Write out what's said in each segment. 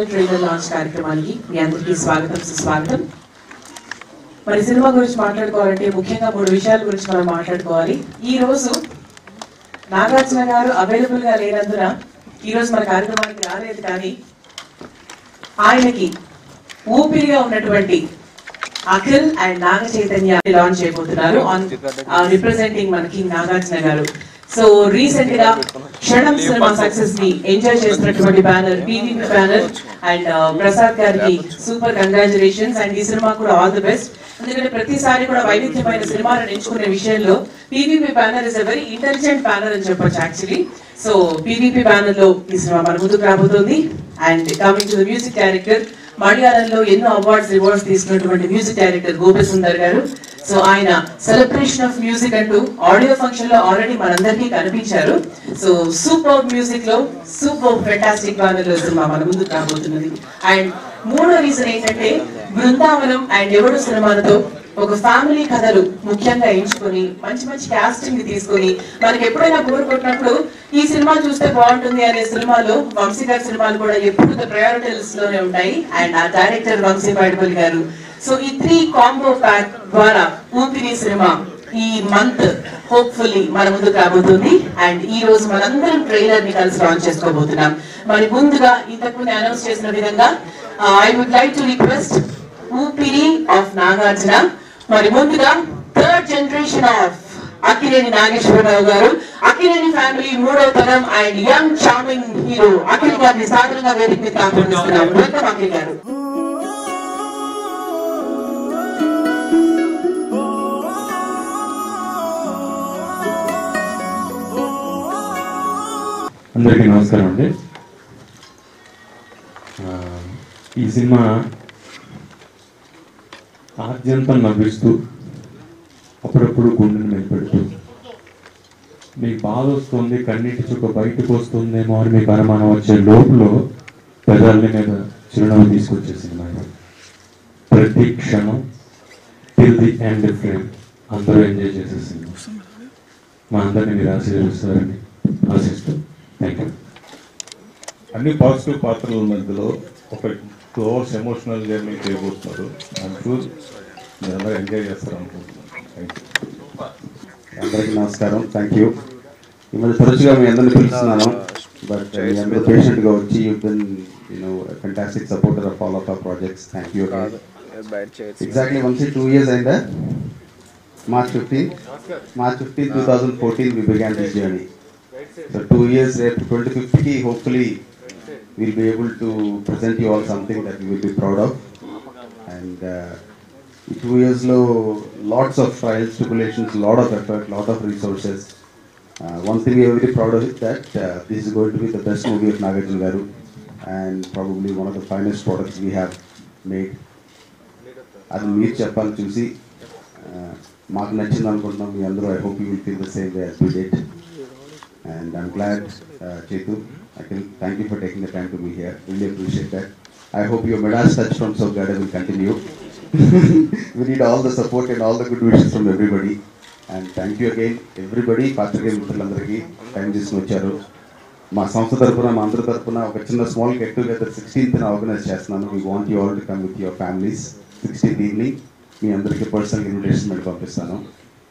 Trailer launch కార్యక్రమానికి మీ అందరికీ స్వాగతం సుస్వాగతం. మరి సినిమా గురించి మాట్లాడుకోవాలంటే ముఖ్యంగా 3 విషయాల గురించి మనం మాట్లాడుకోవాలి. ఈ రోజు నాగార్జున గారు అవైలబుల్ గా లేనందున ఈ రోజు మన కార్యక్రమానికి రాలేదు, కానీ ఆయనకి ఊపిరిగా ఉన్నటువంటి అఖిల్ అండ్ నాగ చైతన్య లాంచ్ చేయబోతున్నారు ఆన్ రిప్రజెంటింగ్ మనకి నాగార్జున గారు. సో రీసెంట్ గా క్షణం సినిమా సక్సెస్ ని ఎంజాయ్ చేస్తున్నటువంటి banner PVP banner and Prasad గారికి సూపర్ కంగ్రాచులేషన్స్ అండ్ ఈ సినిమా కూడా ఆల్ ది బెస్ట్. ఎందుకంటే ప్రతిసారి కూడా వైవిధ్యమైన సినిమాలను ఎంచుకునే విషయంలో PVP banner is a very intelligent banner అని చెప్పొచ్చు యాక్చువల్లీ. సో పీవీపీ బ్యానర్ లో ఈ సినిమా మన ముందుకు రాబోతుంది. And coming to the music director, మలయాళంలో ఎన్నో రివార్డ్స్ తీసుకున్నటువంటి మ్యూజిక్ డైరెక్టర్ గోపి సుందర్ గారు. సో ఆయన సెలబ్రేషన్ ఆఫ్ మ్యూజిక్ అంటూ ఆడియో ఫంక్షన్ లో ఆల్రెడీ మనందరికీ కనిపించారు. సో సూపర్ మ్యూజిక్ లో సూపర్ ఫెంటాస్టిక్ బ్యానర్ లో సినిమా మన ముందుకు రాబోతున్నది. అండ్ మూడో రీజన్ ఏంటంటే బృందావనం అండ్ ఎవడు సినిమాలతో ఒక ఫ్యామిలీ కథలు ముఖ్యంగా ఎంచుకొని మంచి మంచి కాస్టింగ్ తీసుకొని మనకి ఎప్పుడైనా బోర్ కొట్టినప్పుడు ఈ సినిమా చూస్తే బాగుంటుంది అనే సినిమాలో వంశీ గారి సినిమాలు కూడా ఎప్పుడు ప్రయారిటీ లిస్ట్ లోనే ఉంటాయి. అండ్ ఆ డైరెక్టర్ వంశీ పైడిపల్లి గారు. సో ఈ 3 కాంబో ప్యాక్ ద్వారా ఊపిరి సినిమా ఈ మంత్ హోప్ఫుల్లీ మన ముందుకు రాబోతుంది. అండ్ ఈ రోజు మనందరం ట్రైలర్ ని కలిసి లాంచ్ చేసుకోబోతున్నాం. మరి ముందుగా ఇంతకుముందు అనౌన్స్ చేసిన విధంగా I would like to request ఊపిరి ఆఫ్ నాగార్జున. మరి ముందుగా 3rd generation of Akkineni Nageswararao గారు, అక్కినేని ఫ్యామిలీ 3వ తరం and young charming hero Akhil గారిని సాధారణంగా వేదిక మీద ఆహ్వానిస్తున్నాం. వెల్కమ్ అఖిల్ గారు. అందరికీ నమస్కారం అండి. ఈ సినిమా ఆద్యంతం నవ్విస్తూ అప్పుడప్పుడు గుండెని మెలిపెడుతూ మీకు బాధ వస్తుంది, కన్నీటి చుక్క బయటకు వస్తుందేమో అని మీకు అనుమానం వచ్చే లోపల పెదాల మీద చిరునవ్వు తీసుకొచ్చే సినిమా. ప్రతి క్షణం టిల్ ది ఎండ్ ఫ్రేమ్ అందరూ ఎంజాయ్ చేసే సినిమా. మా అందరినీ మీరు ఆశీర్వదిస్తారని ఆశిస్తూ థ్యాంక్ యూ. అన్ని పాజిటివ్ పాత్రల మధ్యలో ఒక 2 hours ఎమోషనల్ జర్నీ చేయబోతున్నారు. ఐఎమ్ షూర్ మీరు అందరూ ఎంజాయ్ చేస్తారు అనుకుంటున్నాను. Thank you. అందరికీ నమస్కారం. Thank you. ఈ మధ్య తరచుగా మీ అందరినీ పిలుస్తున్నాను, బట్ మీ అందరూ పేషెంట్గా వచ్చి you been fantastic supporter of all of our projects. Thank you. Exactly 2 years అయిందా? March 15, 2014 we began this journey. So 2 years later, 2050, hopefully we'll be able to present you all something that we will be proud of. And 2 years lo lots of trials, tribulations, lot of effort, lot of resources. One thing we are very proud of is that this is going to be the best movie of Nagarjuna Garu and probably one of the finest products we have made. Adi meer cheppali chusi maaku nachindi anukuntunam mee andaru. I hope you will feel the same way as we did. And I'm glad, Chetu, thank you for taking the time to be here. Really appreciate that. I hope your Medas touch from Sogada will continue. We need all the support and all the good wishes from everybody. And thank you again, everybody. Patrike Mitrulandariki time chesukoni vacharu. Ma samstha tarapuna ma andaru tarapuna oka chinna small get together 16th na organize chestunanu. We want you all to come with your families 16th evening. మీ అందరికీ personal invitation పెట్టి పంపిస్తాను.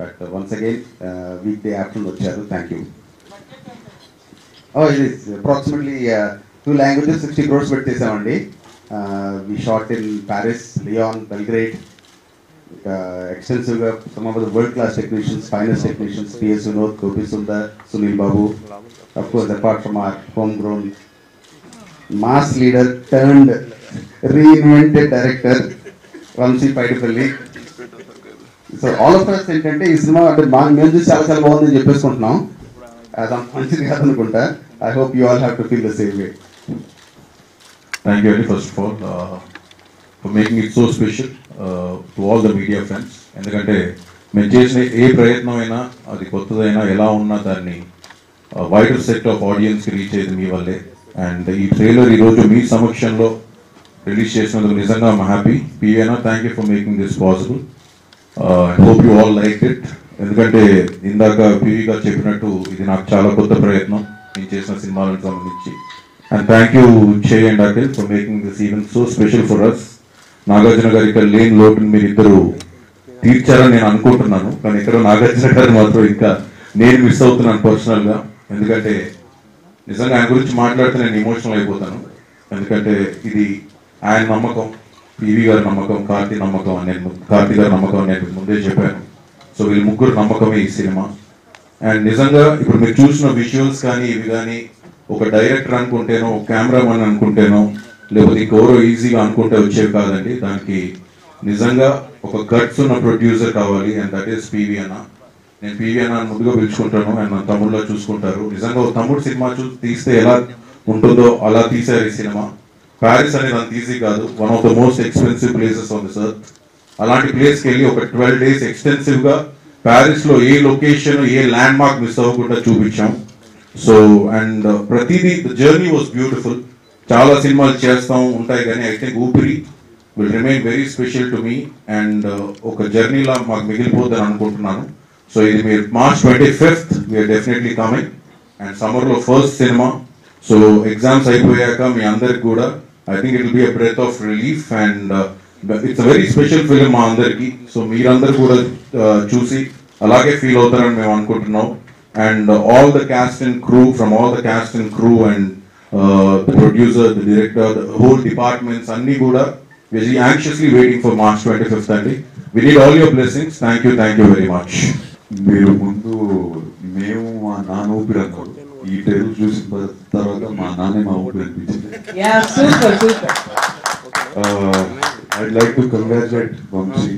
But once again వీక్డే afternoon వచ్చారు. Thank you. It is approximately 2 languages, 60 crores పెట్టేసామండి. We shot in Paris, Lyon, Belgrade. Extensively, some of the world-class technicians, finest technicians, P.S. Vinod, Gopi Sundar, Sunil Babu. Of course, apart from our homegrown mass leader turned reinvented director, Vamsi Paidipalli. So all of us ఏంటంటే ఈ cinema అంటే మేము చూసి చాలా బాగుందని చెప్పేసుకుంటున్నాం. అది మంచిది కాదనుకుంటా. I hope you all have to feel the same way. Thank you very first of all for making it so special to all the media friends. ఎందుకంటే మేము చేసిన ఏ ప్రయత్నం అయినా అది కొత్తదైనా ఎలా ఉన్నా దాన్ని వైడర్ సెట్ ఆఫ్ ఆడియన్స్కి రీచ్ అయ్యేది మీ వల్లే. అండ్ ఈ ట్రైలర్ ఈరోజు మీ సమక్షంలో రిలీజ్ చేసినందుకు నిజంగా ఐమ్ హ్యాపీ. పివేనా, thank you for making this possible. I hope you all like it. ఎందుకంటే ఇందాక పివి గారు చెప్పినట్టు ఇది నాకు చాలా కొత్త ప్రయత్నం నేను చేసిన సినిమాలకు సంబంధించి. And thank you, Che and Akhil, for making this event so special for us. Nagarjuna గారి ఇక్కడ లేని లోటుని మీరు ఇద్దరు తీర్చారని నేను అనుకుంటున్నాను, కానీ ఇక్కడ నాగార్జున గారు మాత్రం ఇంకా నేను మిస్ అవుతున్నాను పర్సనల్గా. ఎందుకంటే నిజంగా ఆయన గురించి మాట్లాడితే నేను ఎమోషనల్ అయిపోతాను. ఎందుకంటే ఇది ఆయన నమ్మకం, పివి గారి నమ్మకం, కార్తీ నమ్మకం అని కార్తీ గారి నమ్మకం అని నేను ముందే చెప్పాను. సో వీళ్ళు ముగ్గురు నమ్మకమే ఈ సినిమా. అండ్ నిజంగా ఇప్పుడు మీరు చూసిన విజువల్స్ కానీ ఇవి కానీ ఒక డైరెక్టర్ అనుకుంటేనో, ఒక కెమెరామన్ అనుకుంటేనో, లేకపోతే ఇంకెవరో ఈజీగా అనుకుంటే వచ్చేవి కాదండి. దానికి నిజంగా ఒక గట్స్ ఉన్న ప్రొడ్యూసర్ కావాలి, అండ్ దట్ ఈస్ పివి అన్న. నేను పివి అన్న ముందుగా పిలుచుకుంటాను, అండ్ నా తమ్ముడులో చూసుకుంటారు. నిజంగా ఒక తమ్ముడు సినిమా తీస్తే ఎలా ఉంటుందో అలా తీశారు ఈ సినిమా. ప్యారిస్ అనేది అంత ఈజీ కాదు, one of the most expensive places on this earth. అలాంటి ప్లేస్కి వెళ్ళి ఒక 12 days ఎక్స్టెన్సివ్గా ప్యారిస్లో ఏ లొకేషన్, ఏ ల్యాండ్ మార్క్ మిస్ అవ్వకుండా చూపించాం. సో అండ్ ప్రతిదీ ద జర్నీ వాజ్ బ్యూటిఫుల్. చాలా సినిమాలు చేస్తాం ఉంటాయి, కానీ ఐ థింక్ ఊపిరి will remain very special to me, and ఒక జర్నీలా మాకు మిగిలిపోద్దని అనుకుంటున్నాను. సో ఇది మీరు March 25th we're definitely coming, and సమ్మర్లో ఫస్ట్ సినిమా. సో ఎగ్జామ్స్ అయిపోయాక మీ అందరికి కూడా I think it will be a breath of relief, and it's a very special film మా అందరికి. సో మీరందరూ కూడా చూసి అలాగే ఫీల్ అవుతారని మేము అనుకుంటున్నాం. And all the cast and crew, from all the cast and crew, and the producer, the director, the whole departments, Anni Guda, we are anxiously waiting for March 25th. Andy, we need all your blessings. Thank you very much. మీరు ముందు మేము మా నాన్న ఊపిరి అన్నారు, ఈ trailer చూసిన తర్వాత మా నాన్నే మా ఊపిరి అనిపించింది. I'd like to congratulate Vamsi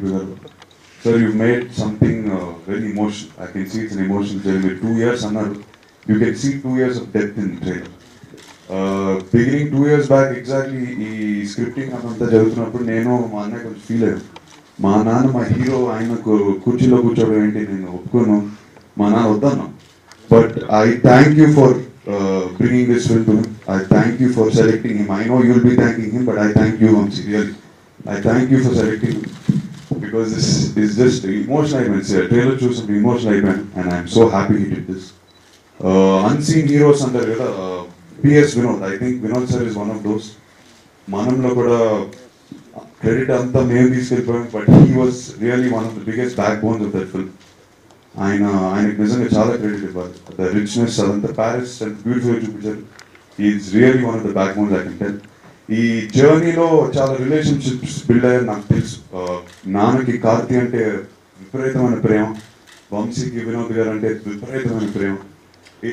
garu. Sir, you've made something very emotional. I can see it's an emotional journey. 2 years annaru. You can see 2 years of depth in the trailer. Beginning 2 years back, exactly ఈ scripting అంతా జరుగుతున్నప్పుడు నేను మా అన్నయ్య కొంచెం feel అయ్యాను. మా నాన్న మా హీరో, ఆయన కుర్చీలో కూర్చోవడం ఏంటి, నేను ఒప్పుకోను, మా నాన్న వద్దన్నా. But I thank you for bringing this film to him. I thank you for selecting him. I know you'll be thanking him, but I thank you, Vamsi, really. I thank you for selecting him. Because this is just emotional events here. Trailer choose some emotional event, and I'm so happy he did this. Unseen heroes under P.S. Vinod. I think Vinod sir is one of those. Manamlo kuda credit anta మేము తీసుకెళ్ళిపోయాం, but he was really one of the biggest backbones of that film. ఆయనకు నిజంగా చాలా credit ఇవ్వాలి. The richness అదంతా Paris and beautiful చూపించారు. He is really one of the backbones, I can tell. ఈ జర్నీలో చాలా రిలేషన్షిప్స్ బిల్డ్ అయ్యారు నాకు తెలుసు. నాన్నకి కార్తీ అంటే విపరీతమైన ప్రేమ, వంశీకి వినోద్ గారు అంటే విపరీతమైన ప్రేమ.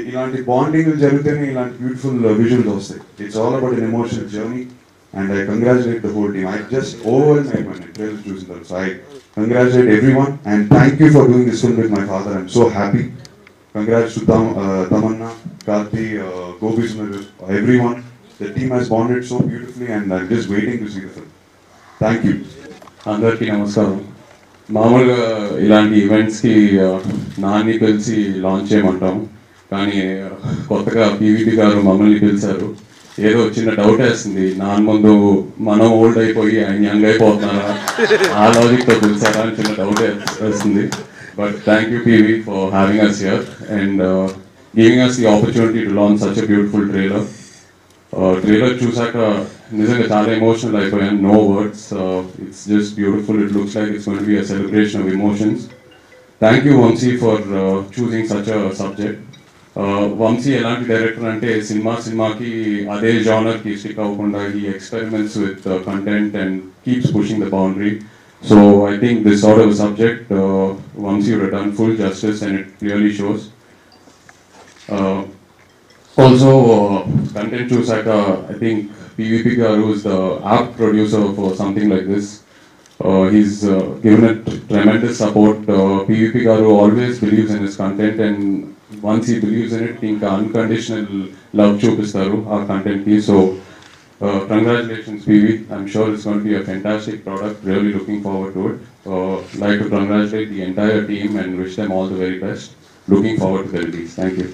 ఇలాంటి బాండింగ్లు జరిగితేనే ఇలాంటి బ్యూటిఫుల్ విజువల్స్ వస్తాయి. It's all about an emotional journey, and I congratulate the whole team. I just overwhelmed అయిపోయాను ట్రైలర్ చూసిన తర్వాత. So I congratulate everyone, and thank you for doing this film with my father. I'm so happy. Congrats to Tamannaah, Karthi, Gopi Sundar, everyone. The team has bonded so beautifully, and I'm just waiting to see the film. Thank you. అందరికీ నమస్కారం. మామూలుగా ఇలాంటి ఈవెంట్స్కి నాన్ని పిలిచి launch చేయమంటాం, కానీ కొత్తగా PVP గారు మమ్మల్ని పిలిచారు. ఏదో చిన్న డౌట్ వేస్తుంది, నాన్న ముందు మనం ఓల్డ్ అయిపోయి ఆయన యంగ్ అయిపోతున్నారా, ఆ లాజిక్తో పిలిచారా అని చిన్న డౌట్ వేస్తుంది. But thank you PV for having us here and giving us the opportunity to launch such a beautiful trailer. Trailer చూసాక నిజంగా చాలా ఎమోషనల్ అయిపోయాను. No words, it's just beautiful. It looks like it's going to be a celebration of emotions. Thank you Vamshi for choosing such a subject. Vamshi ఎలాంటి director అంటే సినిమాకి అదే జానర్కి stick అవ్వకుండా he experiments with content and keeps pushing the boundary. So I think this sort of subject Vamshi would have done full justice, and it clearly shows. Also, content chusaka, I think PVP Garu is the apt producer for something like this. He's given it tremendous support. PVP Garu always believes in his content, and once he believes in it, think unconditional love chupistaru our content ki. So congratulations PV. I'm sure it's going to be a fantastic product. Really looking forward to it. Like to congratulate the entire team and wish them all the very best. Looking forward to the release. Thank you.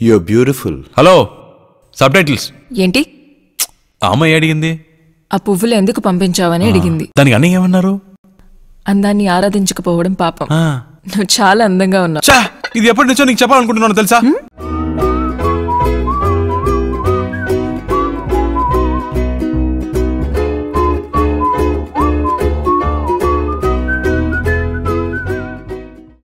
You're beautiful. Hello sub titles ఏంటి? ఆ అమ్మాయి అడిగింది ఆ పువ్వులు ఎందుకు పంపించావని అడిగింది. దానికి అన్నయ్య ఏమన్నారు? అందాన్ని ఆరాధించకపోవడం పాపం. నువ్వు చాలా అందంగా ఉన్నావు. ఇది ఎప్పటి నుంచో నీకు చెప్పాలనుకుంటున్నాను తెలుసా?